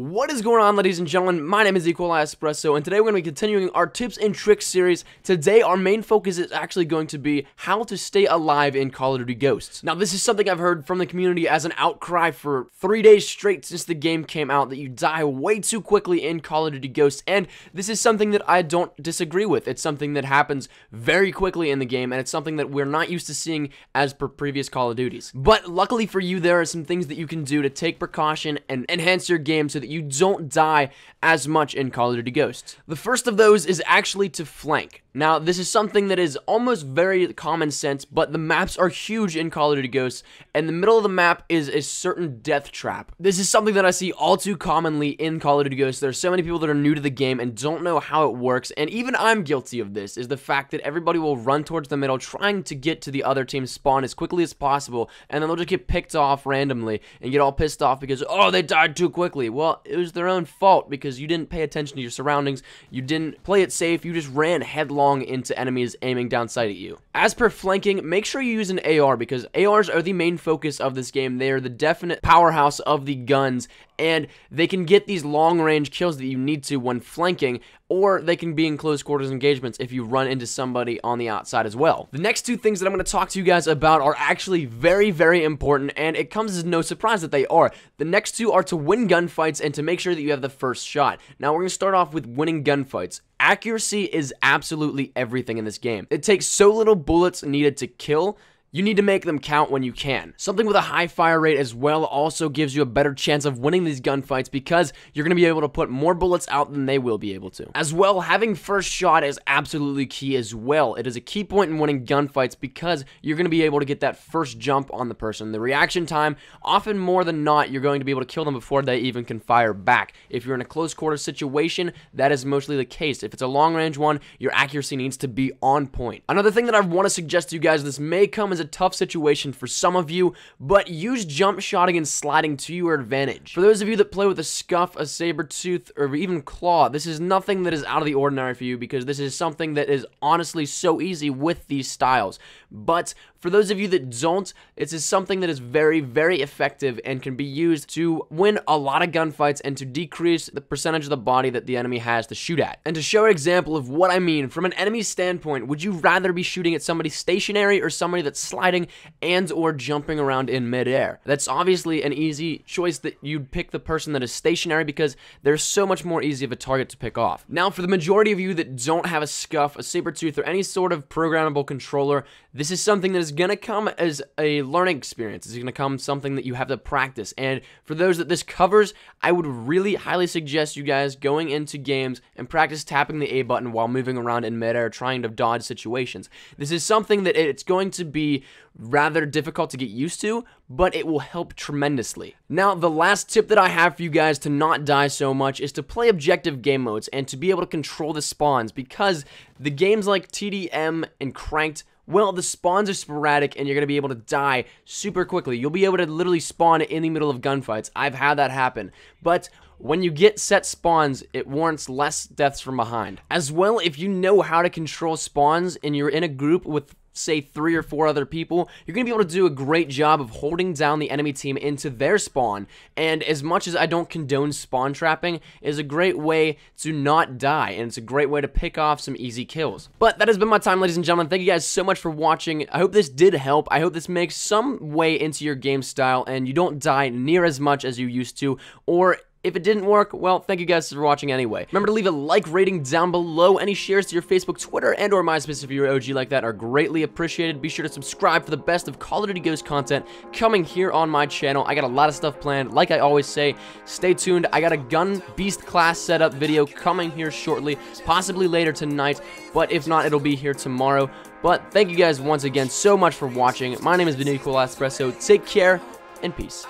What is going on, ladies and gentlemen? My name is Espresso, and today we're going to be continuing our tips and tricks series. Today, our main focus is actually going to be how to stay alive in Call of Duty Ghosts. Now, this is something I've heard from the community as an outcry for 3 days straight since the game came out, that you die way too quickly in Call of Duty Ghosts, and this is something that I don't disagree with. It's something that happens very quickly in the game, and it's something that we're not used to seeing as per previous Call of Duties. But luckily for you, there are some things that you can do to take precaution and enhance your game so that you don't die as much in Call of Duty Ghosts. The first of those is actually to flank. Now, this is something that is almost very common sense, but the maps are huge in Call of Duty Ghosts, and the middle of the map is a certain death trap. This is something that I see all too commonly in Call of Duty Ghosts. There are so many people that are new to the game and don't know how it works, and even I'm guilty of this, is the fact that everybody will run towards the middle trying to get to the other team's spawn as quickly as possible, and then they'll just get picked off randomly and get all pissed off because, oh, they died too quickly. Well, it was their own fault because you didn't pay attention to your surroundings, you didn't play it safe, you just ran headlong into enemies aiming down sight at you. As per flanking, make sure you use an AR because ARs are the main focus of this game. They are the definite powerhouse of the guns, and they can get these long-range kills that you need to when flanking, or they can be in close quarters engagements if you run into somebody on the outside as well. The next two things that I'm going to talk to you guys about are actually very, very important, and it comes as no surprise that they are. The next two are to win gunfights and to make sure that you have the first shot. Now, we're going to start off with winning gunfights. Accuracy is absolutely everything in this game. It takes so little bullets needed to kill. You need to make them count when you can. Something with a high fire rate as well also gives you a better chance of winning these gunfights because you're going to be able to put more bullets out than they will be able to. As well, having first shot is absolutely key as well. It is a key point in winning gunfights because you're going to be able to get that first jump on the person. The reaction time, often more than not, you're going to be able to kill them before they even can fire back. If you're in a close quarter situation, that is mostly the case. If it's a long range one, your accuracy needs to be on point. Another thing that I want to suggest to you guys, this may come as a tough situation for some of you, but use jump shotting and sliding to your advantage. For those of you that play with a Scuff, a Saber-Tooth, or even Claw, this is nothing that is out of the ordinary for you because this is something that is honestly so easy with these styles. But for those of you that don't, it is something that is very, very effective and can be used to win a lot of gunfights and to decrease the percentage of the body that the enemy has to shoot at. And to show an example of what I mean, from an enemy standpoint, would you rather be shooting at somebody stationary or somebody that's sliding and or jumping around in midair? That's obviously an easy choice that you'd pick the person that is stationary because they're so much more easy of a target to pick off. Now, for the majority of you that don't have a Scuff, a Saber-Tooth, or any sort of programmable controller, this is something that is going to come as a learning experience. It's going to come something that you have to practice. And for those that this covers, I would really highly suggest you guys going into games and practice tapping the A button while moving around in midair trying to dodge situations. This is something that it's going to be rather difficult to get used to, but it will help tremendously. Now, the last tip that I have for you guys to not die so much is to play objective game modes and to be able to control the spawns, because the games like TDM and Cranked, well, the spawns are sporadic and you're going to be able to die super quickly. You'll be able to literally spawn in the middle of gunfights. I've had that happen. But when you get set spawns, it warrants less deaths from behind. As well, if you know how to control spawns and you're in a group with, say, 3 or 4 other people, you're going to be able to do a great job of holding down the enemy team into their spawn. And as much as I don't condone spawn trapping, it is a great way to not die, and it's a great way to pick off some easy kills. But that has been my time, ladies and gentlemen. Thank you guys so much for watching. I hope this did help. I hope this makes some way into your game style and you don't die near as much as you used to, or if it didn't work, well, thank you guys for watching anyway. Remember to leave a like rating down below. Any shares to your Facebook, Twitter, and or MySpace if you're an OG like that are greatly appreciated. Be sure to subscribe for the best of Call of Duty Ghosts content coming here on my channel. I got a lot of stuff planned. Like I always say, stay tuned. I got a Gun Beast class setup video coming here shortly, possibly later tonight, but if not, it'll be here tomorrow. But thank you guys once again so much for watching. My name has been Espresso. Take care and peace.